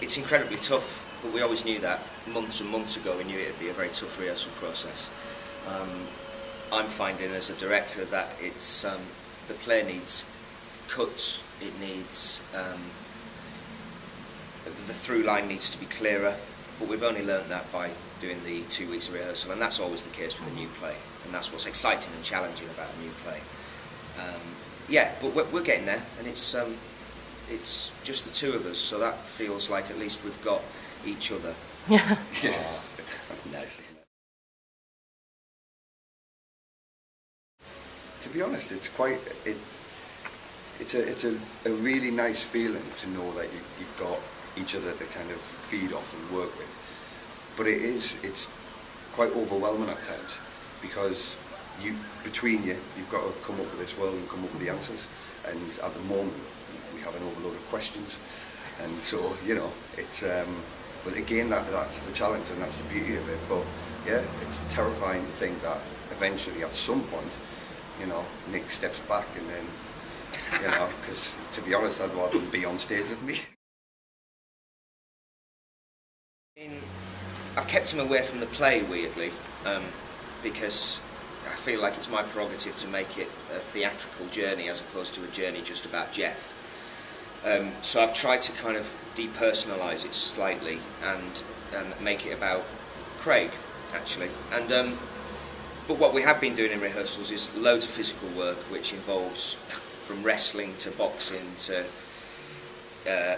It's incredibly tough, but we always knew that. Months and months ago we knew it would be a very tough rehearsal process. I'm finding as a director that it's the play needs cuts, it needs the through line needs to be clearer, but we've only learnt that by doing the 2 weeks of rehearsal, and that's always the case with a new play, and that's what's exciting and challenging about a new play. Yeah, but we're getting there, and it's just the two of us, so that feels like at least we've got each other. Yeah. Oh, nice, isn't it? To be honest, it's quite it's a really nice feeling to know that you've got each other to kind of feed off and work with. But it's quite overwhelming at times, because between you've got to come up with this world and come up with the answers, and at the moment we have an overload of questions, and so it's but again that's the challenge and that's the beauty of it. But yeah, it's terrifying to think that eventually at some point Nick steps back, and then because to be honest I'd rather him be on stage with me. I've kept him away from the play, weirdly, because I feel like it's my prerogative to make it a theatrical journey as opposed to a journey just about Jeff. So I've tried to kind of depersonalise it slightly and make it about Craig, actually. And but what we have been doing in rehearsals is loads of physical work, which involves from wrestling to boxing to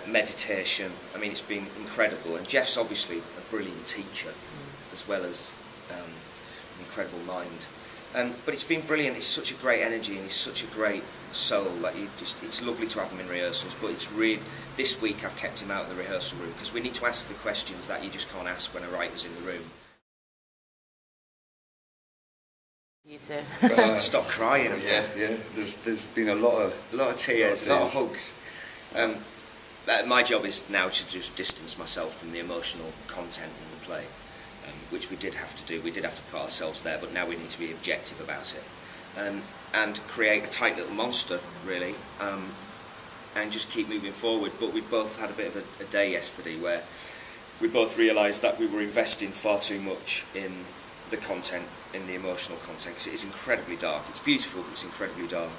meditation. I mean, it's been incredible, and Jeff's obviously a brilliant teacher as well as an incredible mind. But it's been brilliant. It's such a great energy, and he's such a great soul that it's lovely to have him in rehearsals. But it's really, this week I've kept him out of the rehearsal room because we need to ask the questions that you just can't ask when a writer's in the room. You too. Stop crying. Yeah. There's been a lot of tears, a lot of hugs. My job is now to just distance myself from the emotional content in the play, which we did have to do. We did have to put ourselves there, but now we need to be objective about it, and create a tight little monster, really, and just keep moving forward. But we both had a bit of a day yesterday where we both realised that we were investing far too much in the content, in the emotional content, because it is incredibly dark. It's beautiful, but it's incredibly dark.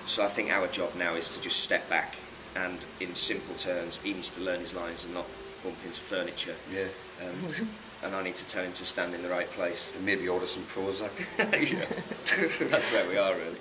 So I think our job now is to just step back, and in simple terms, he needs to learn his lines and not bump into furniture. Yeah. And I need to tell him to stand in the right place. And maybe order some Prozac. Yeah. That's where we are, really.